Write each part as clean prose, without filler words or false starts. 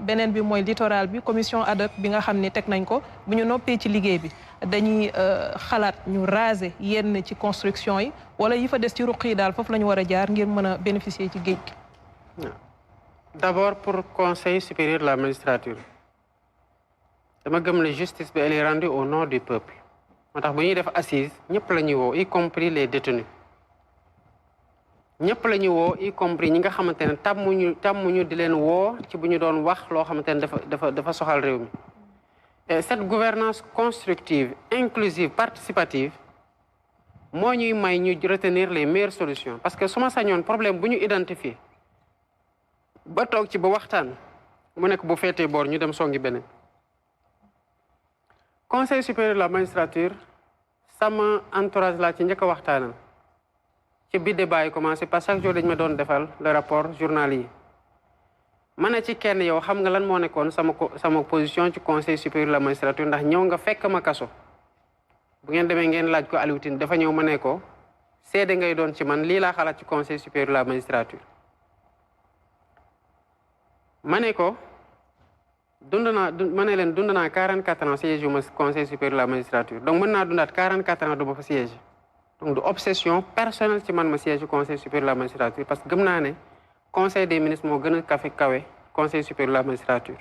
beneen bi mooy littoral bi commission ad hoc bi nga xam ne teg nañ ko bu ñu noppee ci liggéey bi dañuy xalaat ñu raser yenn ci construction yi wala yi fa des ci ruq yi daal foofu la ñu war a jaar ngir mën a bénéficier ci géej gi. D'abord pour conseil supérieur de la magistrature dama gëm ne justice bi elle est rendue au nom du peuple moo tax bu ñuy def assise ñëpp la ñuy woo y compris les détenus ñëpp la ñuy woo y compris ñi nga xamante ne tàmmuñu di leen woo ci bu ñu doon wax loo xamante ne dafa soxal réew mi. Et cette gouvernance constructive inclusive participative moo ñuy may ñu retenir les meilleures solutions parce que su ma sañoon problème bu ñu identifier ba toog ci ba waxtaan mu nekk bu féetee boor ñu dem songi beneen. Conseil supérieur de la magistrature sama entourage laa ci njëkk a waxtaanal ci bi débat yi commencé parce que chaque jour dañu ma doon defal le rapport journal yi ma ne ci kenn yow xam nga lan moo nekkoon sama position ci conseil supérieur de la magistrature ndax ñëw nga fekk ma kaso bu ngeen demee ngeen laaj ko Aliou Tine dafa ñëw ma ne ko seede ngay doon ci man lii laa xalaat ci conseil supérieur de la magistrature ma ne ko dund naa 44 ans siège yu ma conseil supérieur de la magistrature donc mën naa dundaat 44 ans du ma fa siège donc du obsession personnelle ci man ma siège yu conseil supérieur de la magistrature parce que gëm naa ne conseil des ministres moo gën a kawe conseil supérieur de la magistrature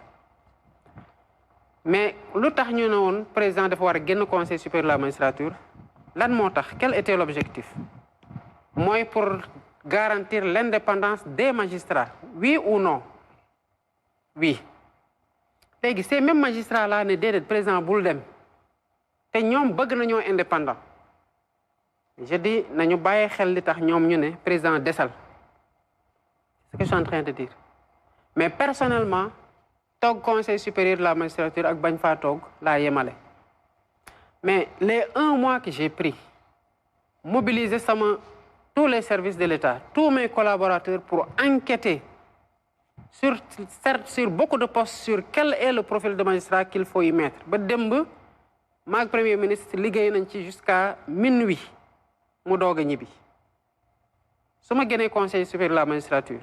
mais lu tax ñu ne woon président dafa war a génn conseil supérieur de la magistrature lan moo tax quel était l'objectif mooy pour garantir l'indépendance des magistrats oui ou non oui léegi ces mêmes magistrats là ne déedéet président bul dem te ñoom bëgg nañoo indépendant je dis nañu bàyyi xel li tax ñoom ñu ne président desal ce que je suis en train de dire mais personnellement toog conseil supérieur de la magistrature ak bañ faa toog laa yemale mais les 1 mois que j'ai pris mobiliser tous les services de l'État tous mes collaborateurs pour enquêter sur beaucoup de postes sur quel est le profil de magistrat qu'il faut y mettre ba démb maag premier ministre liggéey nañ ci jusqu'à minuit mu doog a ñibbi su ma génnee conseil supérieur de la magistrature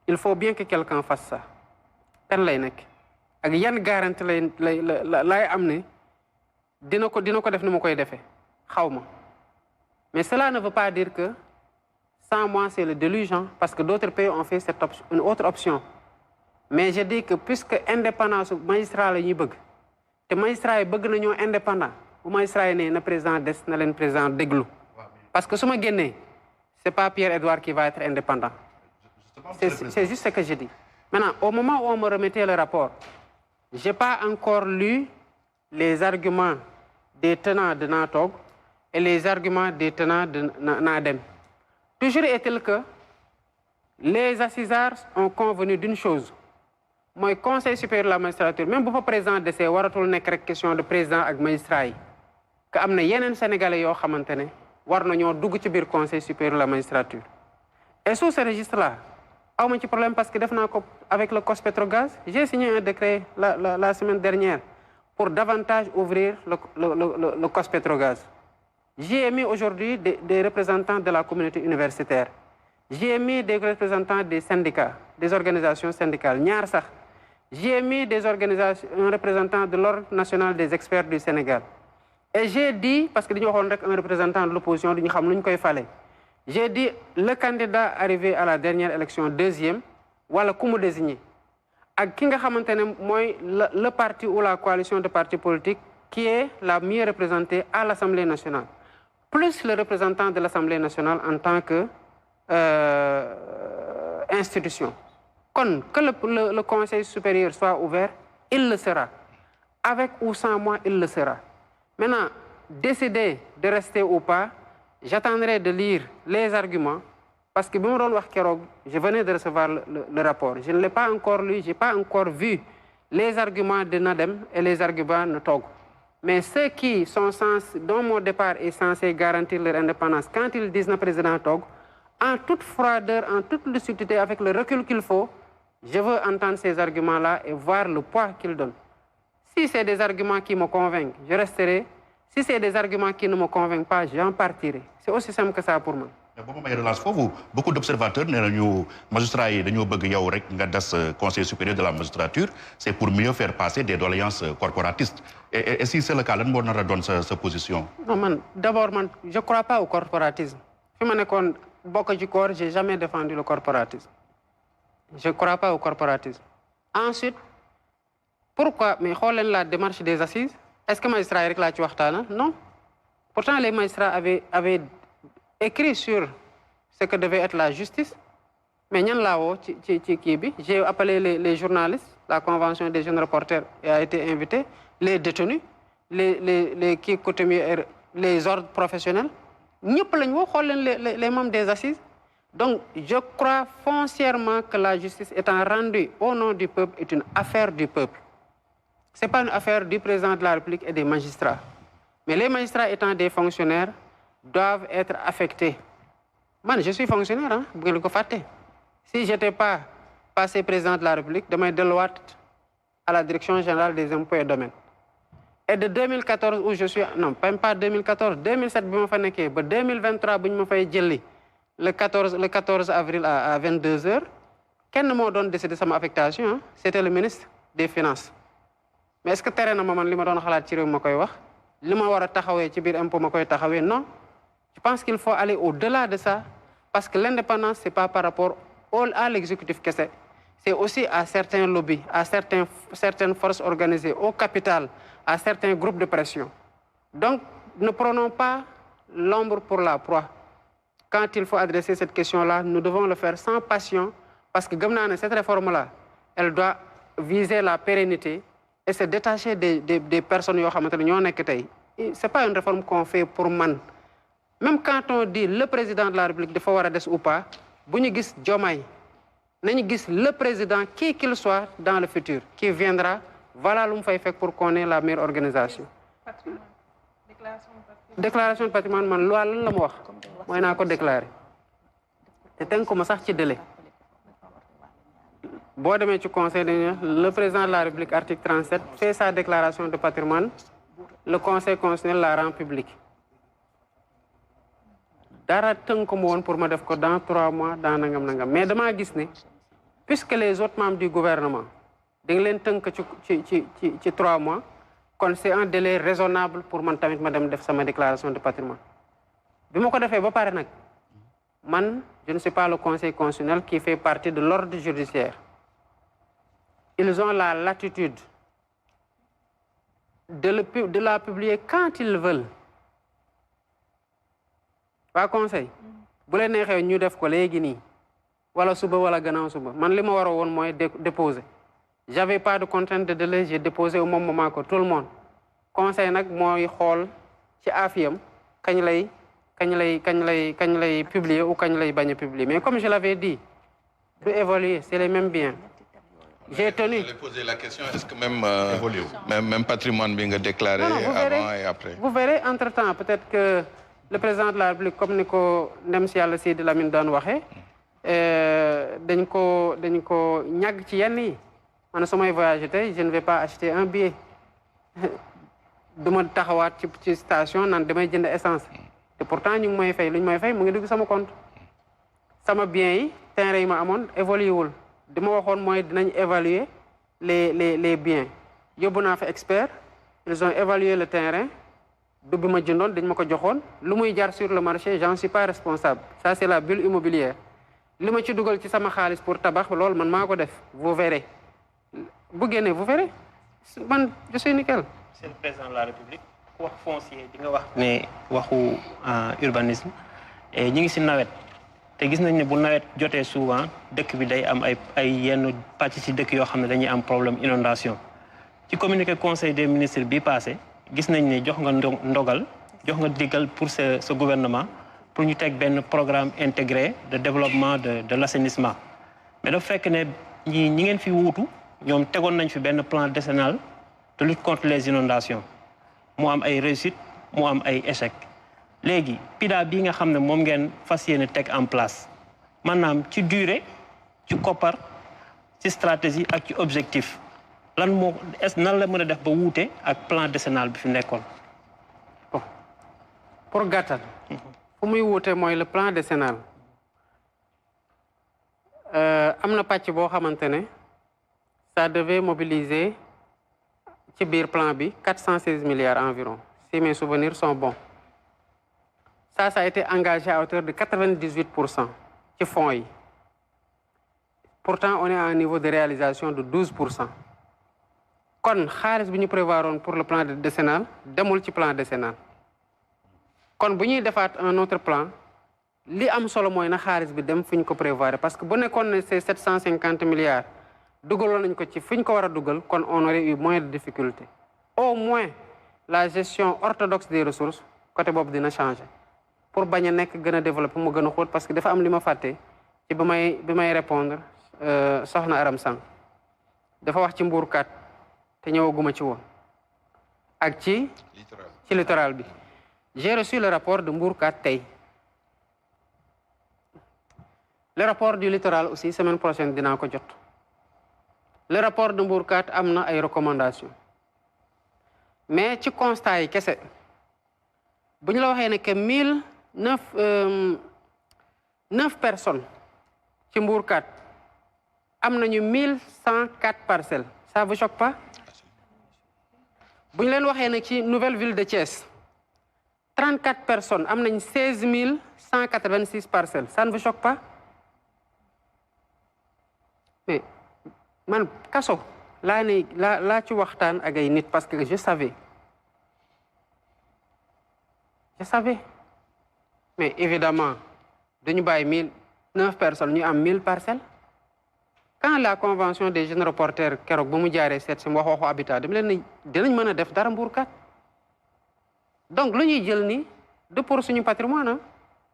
il faut bien que quelqu'un fasse ça kan lay nekk ak yan garantie lay am ne dina ko def ni ma koy defee xaw ma mais cela ne veut pas dire que sans moi c'est le déluge parce que d'autres pays ont fait une autre option mais je dis que puisque indépendance magistrat la ñuy bëgg te magistrat yi bëgg nañoo indépendant bu magistrat yi ne na président des na leen président déglu parce que su ma génnee c'est pas Pierre-Edouard qui va être indépendant c'est juste ce que je dis maintenant au moment où on me remettait le rapport j'ai pas encore lu les arguments des tenants de Natog et les arguments des tenants de Nadem. Toujours est-il que les assisards ont convenu d'une chose mooy conseil supérieur de la magistrature même bu fa président desee waratul nekk rek question de président ak magistrat yi que am na yeneen sénégalais yoo xamante ne war nañoo dugg ci biir conseil supérieur de la magistrature et sous ce registre là awma ci problème parce que def naa ko avec le COS-Petrogaz j'ai signé un décret la semaine dernière pour davantage ouvrir le COS-Petrogaz. J'y ai mis aujourd'hui des représentants de la communauté universitaire. J'y ai mis des représentants des syndicats, des organisations syndicales. ñaar sax j'y ai mis un représentant de l'Ordre national des experts du Sénégal. Et j'ai dit, parce que dañu waxoon rek un représentant de l'opposition duñu xam lu ñu koy fale. J'ai dit le candidat arrivé à la dernière élection deuxième wala ku mu désigné ak ki nga xamante ne mooy le parti ou la coalition de partis politiques qui est la mieux représentée à l'Assemblée nationale plus le représentant de l'Assemblée nationale en tant que institution kon que le conseil supérieur soit ouvert il le sera avec ou sans moi il le sera maintenant décider de rester ou pas j'attendrai de lire les arguments parce que bi ma doon wax keroog je venais de recevoir le rapport je ne l'ai pas encore lu j'ai pas encore vu les arguments de Nadem et les arguments de Tog mais ceux qui sont dont mon départ est censé garantir leur indépendance quand ils disent na président Tog en toute froideur en toute lucidité avec le recul qu'il faut je veux entendre ces arguments-là et voir le poids qu'ils donnent si c'est des arguments qui me convainquent je resterai si c'est des arguments qui ne me convainquent pas j'en partirai c'est aussi simple que ça pour moi mais boobu may relance foofu beaucoup d'observateurs nee nañu magistrats yi dañoo bëgg yow rek nga des conseil supérieur de la magistrature c'est pour mieux faire passer des doléances corporatistes et si c'est le cas lan moo nar a doon sa position. non man d'abord man je crois pas au corporatisme fi ma nekkoon bokk ci corps j'ai jamais défendu le corporatisme je crois pas au corporatisme. Ensuite pourquoi mais xool leen la démarche des assises est-ce que magistrats yi rek laa ci waxtaana non pourtant les magistrats avaient écrit sur ce que devait être la justice mais ñan laa woo ci kii bi j'ai appelé les journalistes la convention des jeunes reporters a été invitée les détenus les kii coutumiers les ordres professionnels ñëpp lañ woo xool leen les membres des assises. Donc je crois foncièrement que la justice étant rendue au nom du peuple est une affaire du peuple. C'est pas une affaire du président de la République et des magistrats. Mais les magistrats étant des fonctionnaires doivent être affectés. Man, je suis fonctionnaire, hein, bu ngeen ko fàtte. Si j'étais pas passé président de la République, damay delluwaat à la direction générale des impôts et domaines. Et de 2014 où je suis, non, même pas 2014, 2007 bi ma fa nekkee ba 2023 bu ñu ma fay jëli le 14 avril à 22h kenn moo doon décider sama affectation, hein? C'était le ministre des Finances. Mais est-ce que tere na ma man li ma doon xalaat ci réew ma koy wax li ma war a taxawee ci biir impôt ma koy taxawee non. Je pense qu'il faut aller au-delà de ça parce que l'indépendance c'est pas par rapport à l'exécutif kese, c'est aussi à certains lobbies, à certaines forces organisées, au capital, à certains groupes de pression. Donc ne prenons pas l'ombre pour la proie. Quand il faut adresser cette question-là, nous devons le faire sans passion parce que gëm naa ne cette réforme-là, elle doit viser la pérennité et se détacher des personnes yoo xamante ne ñoo nekk tey. C'est pas une réforme qu'on fait pour man. Même quand on dit le président de la République dafa war a des ou pas, bu ñu gis Diomaye nañu gis le président qui qu'il soit dans le futur qui viendra, voilà lu mu fay fekk pour qu'on ait la meilleure organisation. Déclaration de patrimoine man loi lan la ma wax mooy naa ko déclarer te tënk ko ma sax ci délai boo demee ci conseil le président de la République article 37 fait sa déclaration de patrimoine, le conseil constitutionnel la rend publique. Dara tënk ko ma woon pour ma def ko dans 3 mois dans nangam mais damaa gis ne puisque les autres membres du gouvernement da nga leen tënk ci 3 mois kon c'est un délai raisonnable pour man tamit ma dem def sama déclaration de patrimoine. bi ma ko defee ba pare nag man je ne suis pas le conseil constitutionnel qui fait partie de l'ordre judiciaire. Ils ont la latitude de la publier quand ils veulent. waa conseil bu leen neexee ñu def ko léegi nii wala suba wala gannaaw suba man li ma war a woon mooy déposer. J'avais pas de contrainte de délai, j'ai déposé au même moment que tout le monde. Conseil nag mooy xool ci afiyam kañ lay publier ou kañ lay bañ a publier. Mais comme je l'avais dit, du évoluer, c'est les mêmes biens. J'ai tenu. Je vais poser la question, est-ce que même patrimoine bi nga déclaré avant et après? Vous verrez entre-temps, peut-être que le président de la République, comme ni ko ndem si yàlla Sidi Lamine doon waxee, dañ ko ñàgg ci yenn yi. Man su may voyager tey je ne vais pas acheter un billet du ma taxawaat ci station naan damay jënd essence te pourtant ñu ngi may fay lu ñu may fay mu ngi dugg sama compte sama bien yi terrain yi ma amoon évolué wul di ma waxoon mooy dinañ évaluer les biens yóbbu naa fa expert ils ont évalué le terrain du bi ma jëndoon dañ ma ko joxoon lu muy jar sur le marché j'en suis pas responsable ça c'est la bulle immobilière li ma ci dugal ci sama xaalis pour tabax loolu man maa ko def vous verrez. bu génnee vous verrez man je suis nickel. C'est le président de la République ku wax foncier di nga wax ne waxu urbanisme et ñi ngi ci nawet te gis nañ ne bu nawet jotee souvent dëkk bi day am ay yenn pàcc ci dëkk yoo xam ne dañuy am problème inondation ci communiqué conseil des ministres bi passé gis nañ ne jox nga ndogal jox nga diggal pour ce gouvernement pour ñu teg benn programme intégré de développement de l'assainissement mais dafa fekk ne ñi ngeen fi wuutu ñoom tegoon nañ fi benn plan décennal de lutte contre les inondations mu am ay réussites mu am ay échecs léegi PIDA bii nga xam ne moom ngeen fas yéene teg en place maanaam ci durée ci koppar ci stratégie ak ci objectif lan moo nan la mën a def ba wuute ak plan décennal bi fi nekkoon. Bon pour gàttal fu muy wuute mooy le plan décennal am na pàcc boo xamante ne ça devait mobiliser ci biir plan bi 416 milliards environ si mes souvenirs sont bons ça a été engagé à hauteur de 98% ci fonds yi pourtant on est à un niveau de réalisation de 12%. kon xaalis bi ñu prévoiroon pour le plan décennal demul ci plan décennal kon bu ñuy defaat un autre plan li am solo mooy na xaalis bi dem fu ñu ko prévoir parce que bu nekkoon ne c'est 750 milliards dugaloon nañ ko ci fu ñu ko war a dugal kon on aurait eu moins de difficultés au moins la gestion orthodoxe des ressources côté boobu dina changer pour bañ a nekk gën a développer mu gën a xóot parce que dafa am li ma fàtte ci bi may répondre soxna Aram Sang dafa wax ci mbuurkat te ñëwaguma ci woon ak ci littoral bi j'ai reçu le rapport de Mbourkat tey le rapport du littoral aussi semaine prochaine dinaa ko jot le rapport de Mbourkat am na ay recommandations mais ci constat yi kese bu ñu la waxee ne que 9 personnes ci Mbourkat am nañu 1104 parcelles ça vous choque pas bu ñu leen waxee ne ci nouvelle ville de Thiès 34 personnes am nañ 16 186 parcelles ça ne vous choque pas mais man kaso laa ci waxtaan ak ay nit parce que je savais mais évidemment dañu bàyyi 9 personnes ñu am 1000 parcelles quand la convention des jeunes reporters keroog ba mu jaaree seet si waxu habitat dama leen ne dinañ mën a def dara Mbourkat donc lu ñuy jël ni de pour suñu patrimoine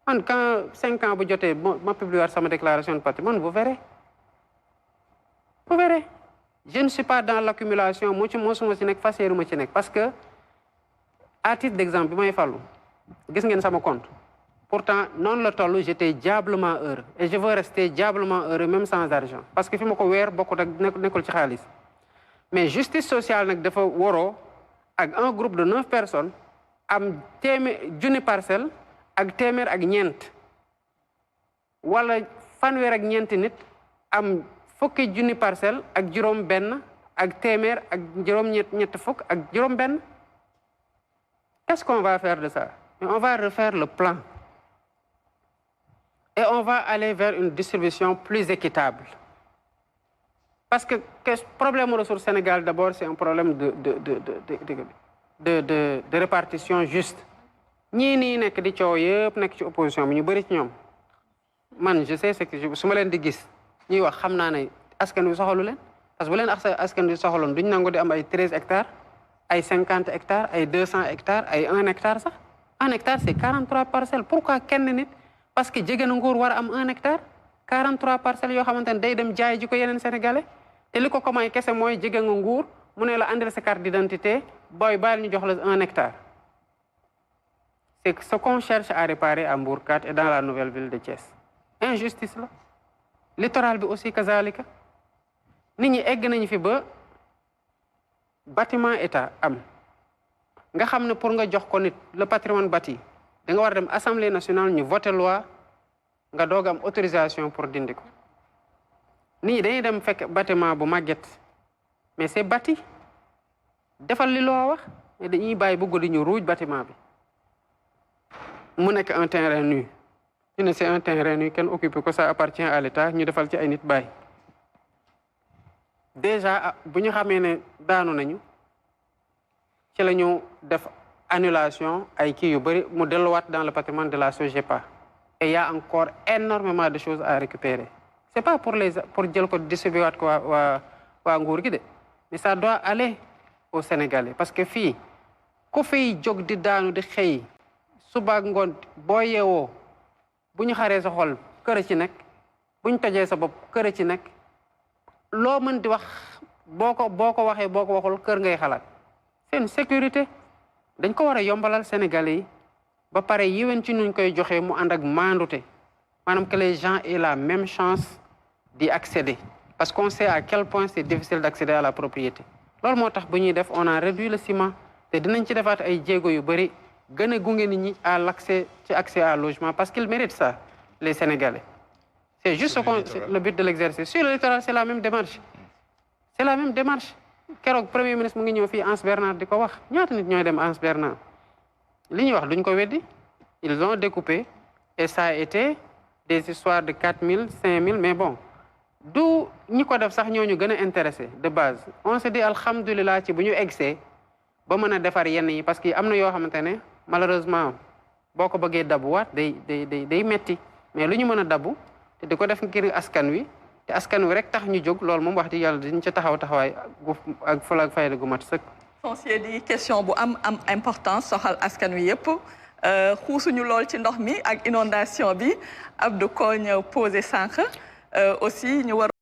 man quand 5 ans bu jotee ma publier sama déclaration de patrimoine vous verrez je ne suis pas dans l'accumulation mosuma ci nekk faseeru ma ci nekk parce que à titre d'exemple bi may fàllu gis ngeen sama compte pourtant noonu la toll j'étais diablement heureux et je veux rester diablement heureux même sans argent parce que fi ma ko weer bokkut ak nekkul ci xaalis mais justice sociale nag dafa waroo ak un groupe de 9 personnes am junni parcelle ak téeméer ak ñeent wala fanweer ak ñeenti nit am fukki junni parcelle ak juróom benn ak téeméer ak juróom ñett fukk ak juróom benn qu'est-ce qu'on va faire de ça? Mais on va refaire le plan et on va aller vers une distribution plus équitable parce que problème ressources Sénégal d'abord c'est un problème de répartition juste ñii nii nekk di coow yëpp nekk ci opposition bi ñu bëri ci ñoom man je sais ce que su ma leen di gis ñuy wax xam naa ne askan wi soxalu leen parce que bu leen askan wi soxaloon duñ nangu di am ay 13 hectares ay 50 hectares ay 200 hectares ay 1 hectare sax 1 hectare c'est 43 parcelles pourquoi kenn nit parce que jege na nguur war a am 1 hectare 43 parcelles yoo xamante ne day dem jaay ji ko yeneen sénégalais te li ko ko may kese mooy jege nga nguur mu ne la andil sa carte d'identité booy bàyyil ñu jox la 1 hectare c'est ce qu'on cherche à réparer à Mbourkat et dans la nouvelle ville de Thiès injustice la littoral bi aussi kazalika nit ñi egg nañu fi ba bâtiment état am nga xam ne pour nga jox ko nit le patrimoine bâti da nga war a dem assemblée nationale ñu voté loi nga doog am autorisation pour dindi ko nit ñi dañuy dem fekk bâtiment bu màgget mais c'est bâti defal li loo wax mais dañuy bàyyi bu guddi ñu ruuj bâtiment bi mu nekk un terrain nu ñu ne c'est un terrain nu kenn occupé ko ça appartient à l'état ñu defal ci ay nit bàyyi déjà bu ñu xamee ne daanu nañu ci la ñu def annulation ay kii yu bëri mu delluwaat dans le patrimoine de la SOGEPA et il y a encore énormément de choses à récupérer c'est pas pour jël ko distribuer waat ko waa nguur gi de mais ça doit aller aux Sénégalais parce que fii ku fiy jóg di daanu di xëy suba ak ngoon boo yeewoo bu ñu xaree sa xol kër ci nekk bu ñu tojee sa bopp kër ci nekk loo mën di wax boo ko waxee boo ko waxul kër ngay xalaat c'est une sécurité dañ ko war a yombalal Sénégalais yi ba pare yiwen ci nuñ koy joxee mu ànd ak maandute maanaam que les gens aient la même chance d'y accéder parce qu'on sait à quel point c'est difficile d'accéder à la propriété loolu moo tax bu ñuy def on a réduit le ciment te dinañ ci defaat ay jéego yu bëri gën a gunge nit ñi à l'accès ci accès à logement parce qu'ils méritent ça les Sénégalais c'est juste le but de l'exercice sur le littoral c'est la même démarche c'est la même démarche keroog premier ministre mu ngi ñëw fii Anse Bernard di ko wax ñaata nit ñooy dem Anse Bernard li ñuy wax duñ ko weddi ils ont découpé et ça a été des histoires de 4000 5000 mais bon du ñi ko def sax ñooñu gën a intéressé de base on se dit alhamdulilah ci bu ñu egsee ba mën a defar yenn yi parce que am na yoo xamante ne malheureusement boo ko bëggee dabuwaat day metti mais lu ñu mën a dabu te di ko def ngir askan wi te askan wi rek tax ñu jóg loolu moom wax di yàlla diñ ca taxawaay ak fula ak fayda gu mat sëkk. foncier di question bu am importance soxal askan wi yëpp xuusuñu lool ci ndox mi ak inondation bi Abdou Kogne posé sànq aussi ñu war